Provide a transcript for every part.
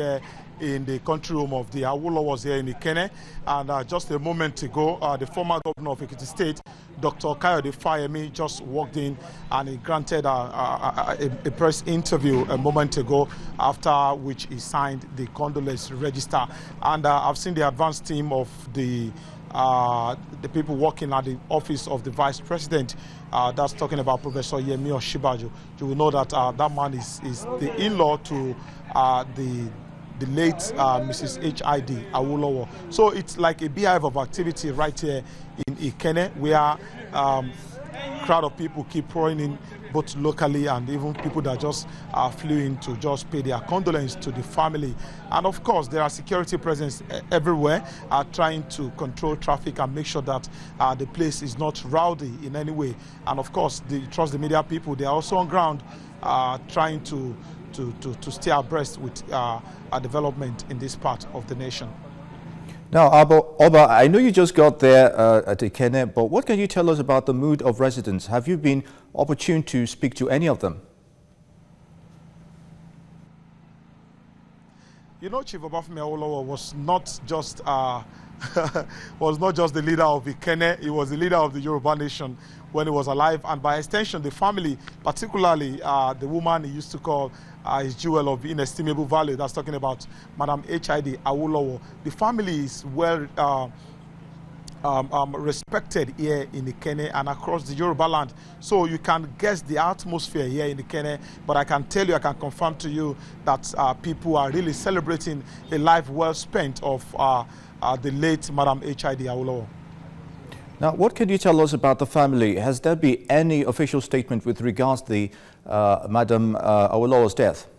here in the country home of the Awolowo here in Ikenne. And just a moment ago, the former governor of Ekiti State, Dr. Kayode Fayemi, just walked in and he granted a press interview a moment ago, after which he signed the condolence register. And I've seen the advanced team of the people working at the office of the vice president. That's talking about Professor Yemi Osinbajo. You will know that that man is the in-law to the late Mrs. H.I.D. Awolowo. So it's like a beehive of activity right here in Ikenne, where crowd of people keep pouring in, both locally and even people that just flew in to just pay their condolence to the family. And of course, there are security presence everywhere, trying to control traffic and make sure that the place is not rowdy in any way. And of course, trust the media people, they are also on ground trying to stay abreast with our development in this part of the nation. Now, Oba, I know you just got there at Ikenne, but what can you tell us about the mood of residents? Have you been opportune to speak to any of them? You know, Chief Obafemi Awolowo was not just the leader of Ikenne, he was the leader of the Yoruba nation when he was alive, and by extension the family, particularly the woman he used to call his jewel of inestimable value, that's talking about Madam H.I.D. Awolowo. The family is well respected here in Ikenne and across the Yoruba land. So you can guess the atmosphere here in Ikenne, but I can tell you, I can confirm to you that people are really celebrating a life well spent of the late Madam H.I.D. Awolowo. Now, what can you tell us about the family? Has there been any official statement with regards to the Madam Awolowo's death?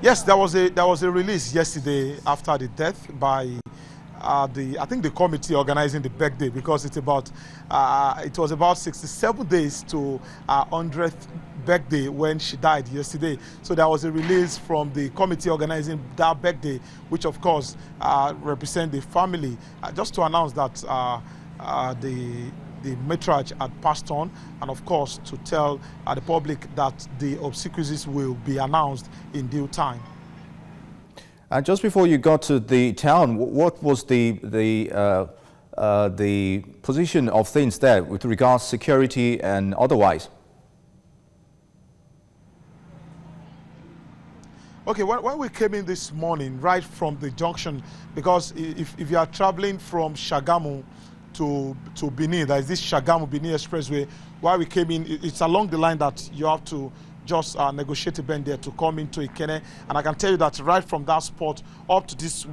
Yes, there was a release yesterday after the death by I think the committee organizing the birthday, because it was about 67 days to 100th birthday when she died yesterday. So there was a release from the committee organizing that birthday, which of course represent the family, just to announce that the matriarch had passed on, and of course to tell the public that the obsequies will be announced in due time. And just before you got to the town, what was the position of things there with regards to security and otherwise? Okay, when we came in this morning, right from the junction, because if you are traveling from Shagamu to Benin, there is this Shagamu-Benin Expressway. While we came in, it's along the line that you have to just negotiate a bend there to come into Ikenne. And I can tell you that right from that spot up to this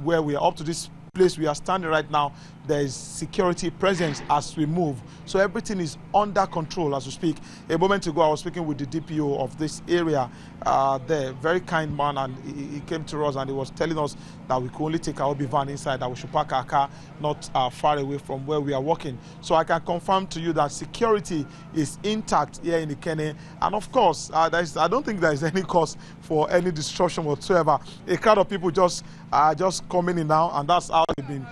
place we are standing right now, there is security presence as we move. So everything is under control as we speak. A moment ago, I was speaking with the DPO of this area there, very kind man, and he came to us and he was telling us that we could only take our van inside, that we should park our car not far away from where we are working. So I can confirm to you that security is intact here in Ikenne. And of course, I don't think there is any cause for any disruption whatsoever. A crowd of people just coming in now, and that's how they've been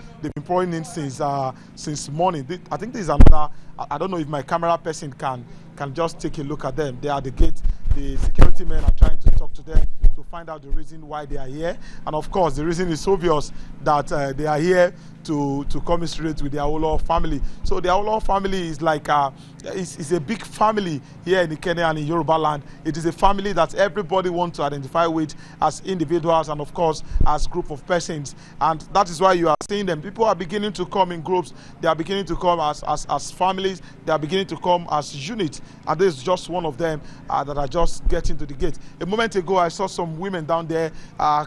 pouring in since morning. I think this is another. I don't know if my camera person can just take a look at them. They are at the gate. The security men are trying to talk to them to find out the reason why they are here. And of course, the reason is obvious, that they are here to commiserate with the Awolowo family. So the Awolowo family is like it's a big family here in Ikenne and in Yoruba land. It is a family that everybody wants to identify with as individuals and of course as group of persons. And that is why you are seeing them. People are beginning to come in groups. They are beginning to come as families. They are beginning to come as units. And this is just one of them that are just getting to the gate. A moment ago, I saw some women down there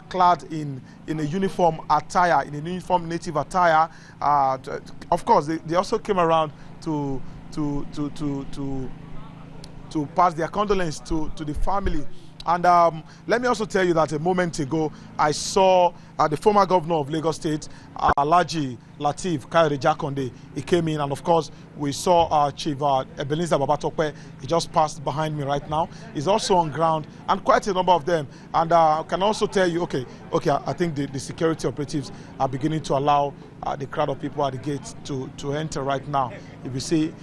clad in a uniform attire, in a uniform native attire. Of course, they also came around to pass their condolence to the family. And let me also tell you that a moment ago, I saw the former governor of Lagos State, Alhaji Lateef Kayode Jakonde. He came in, and of course, we saw Chief Ebenezer Babatope. He just passed behind me right now. He's also on ground, and quite a number of them. And I can also tell you, okay, I think the security operatives are beginning to allow the crowd of people at the gate to enter right now. If you see,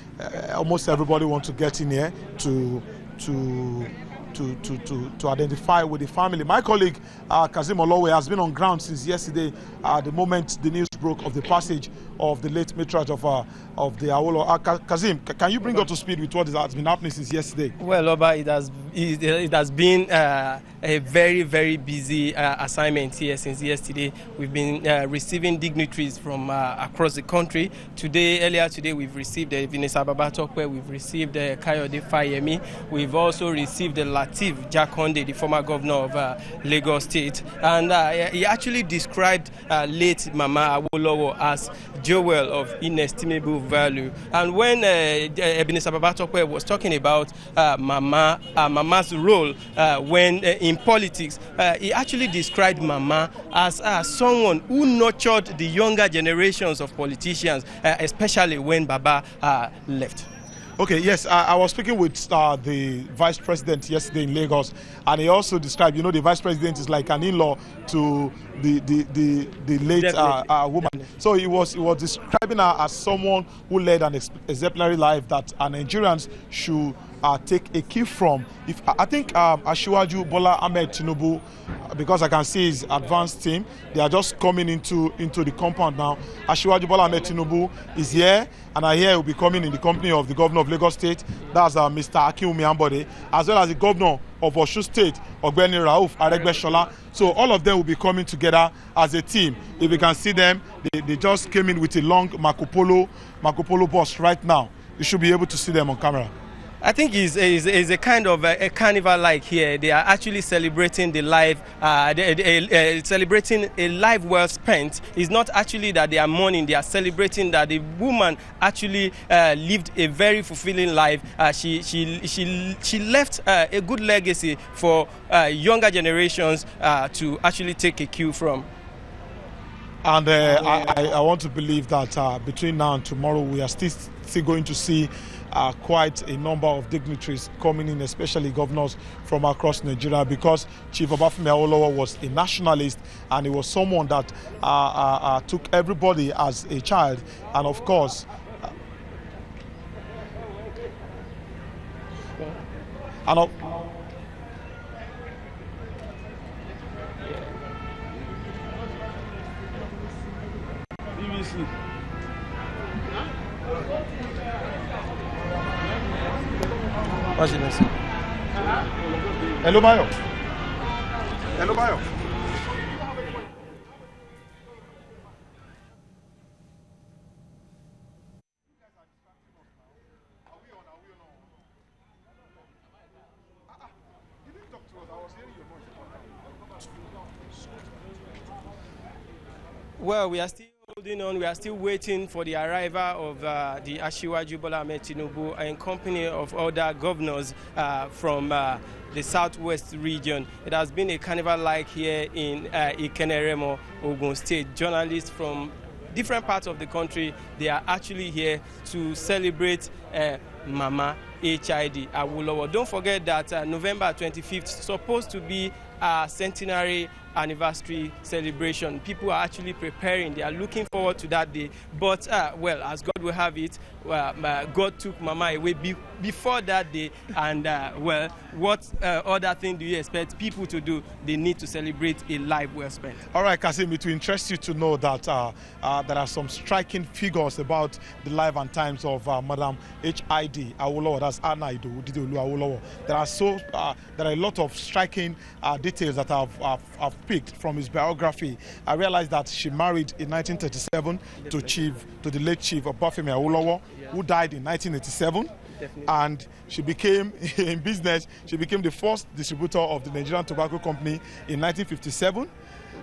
almost everybody wants to get in here to to identify with the family. My colleague Kazim Awolowo has been on ground since yesterday. The moment the news broke of the passage of the late matriarch of the Awolowo. Kazim, can you bring up to speed with what has been happening since yesterday? Well, Oba, it has been a very, very busy assignment here since yesterday. We've been receiving dignitaries from across the country. Earlier today, we've received Vanessa Babatokwe, we've received Kayode Fayemi, we've also received Lateef Jakonde, the former governor of Lagos State, and he actually described late Mama Awolowo as jewel of inestimable value. And when Vanessa Babatokwe was talking about Mama's role when in politics, he actually described Mama as someone who nurtured the younger generations of politicians, especially when Baba left. Okay, yes, I was speaking with the vice president yesterday in Lagos, and he also described, you know, the vice president is like an in-law to the late woman. Definitely. So he was describing her as someone who led an exemplary life that Nigerians should take a cue from. I think Asiwaju Bola Ahmed Tinubu, because I can see his advanced team, they are just coming into the compound now. Asiwaju Bola Ahmed Tinubu is here, and I hear he will be coming in the company of the governor of Lagos State, that's Mr. Akinwumi Ambode, as well as the governor of Osun State, Ogbeni Rauf Aregbesola. So all of them will be coming together as a team. If you can see them, they just came in with a long Marco Polo bus right now. You should be able to see them on camera. I think it's a kind of a carnival-like here. They are actually celebrating the life, celebrating a life well spent. It's not actually that they are mourning; they are celebrating that the woman actually lived a very fulfilling life. She left a good legacy for younger generations to actually take a cue from. And I want to believe that between now and tomorrow, we are still going to see quite a number of dignitaries coming in, especially governors from across Nigeria, because Chief Obafemi Awolowo was a nationalist, and he was someone that took everybody as a child. And of course, BBC. What's the message? Hello, Bayo. Hello, Bayo. Well, we are still holding on. We are still waiting for the arrival of the Asiwaju Bola Ahmed Tinubu in company of other governors from the southwest region. It has been a carnival-like here in Ikeneremo, Ogun State. Journalists from different parts of the country, they are actually here to celebrate Mama HID Awolowo. Don't forget that November 25th is supposed to be a centenary anniversary celebration. People are actually preparing. They are looking forward to that day. But, well, as God will have it, God took Mama away before that day. And, well, what other thing do you expect people to do? They need to celebrate a life well spent. All right, Kasim, it will interest you to know that there are some striking figures about the life and times of Madam HID Awolowo. That's Anna Idowudidolu Awolowo. There are a lot of striking details that I've picked from his biography. I realized that she married in 1937 to the late Chief Obafemi Awolowo, who died in 1987. Definitely. And she became, in business, she became the first distributor of the Nigerian Tobacco Company in 1957.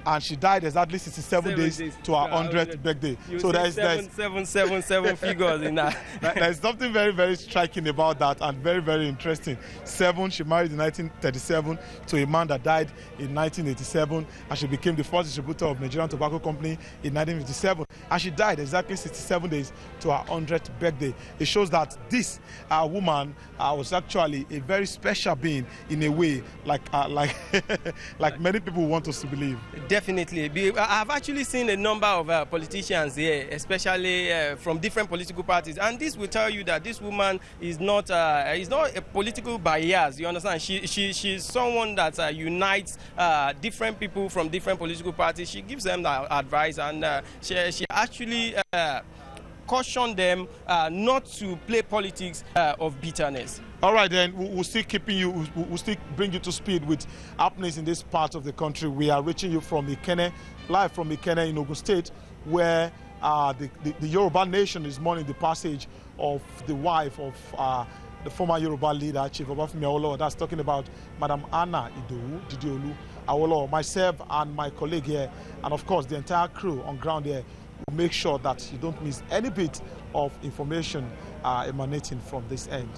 And she died exactly 67 days to her 100th birthday. So there's 777 figures in that. There's something very, very striking about that, and very, very interesting. She married in 1937 to a man that died in 1987, and she became the first distributor of Nigerian Tobacco Company in 1957. And she died exactly 67 days to her 100th birthday. It shows that this woman was actually a very special being in a way, like many people want us to believe. Definitely. I've actually seen a number of politicians here, especially from different political parties, and this will tell you that this woman is not a political bias. You understand? She's someone that unites different people from different political parties. She gives them advice, and she actually caution them not to play politics of bitterness. All right, then we'll still keeping you. We'll still bring you to speed with happenings in this part of the country. We are reaching you from Ikenne, live from Ikenne in Ogun State, where the Yoruba nation is mourning the passage of the wife of the former Yoruba leader, Chief Obafemi Awolowo. That's talking about Madam Anna Idowu Didiolu Awolowo. Myself and my colleague here, and of course the entire crew on ground here, will make sure that you don't miss any bit of information emanating from this end.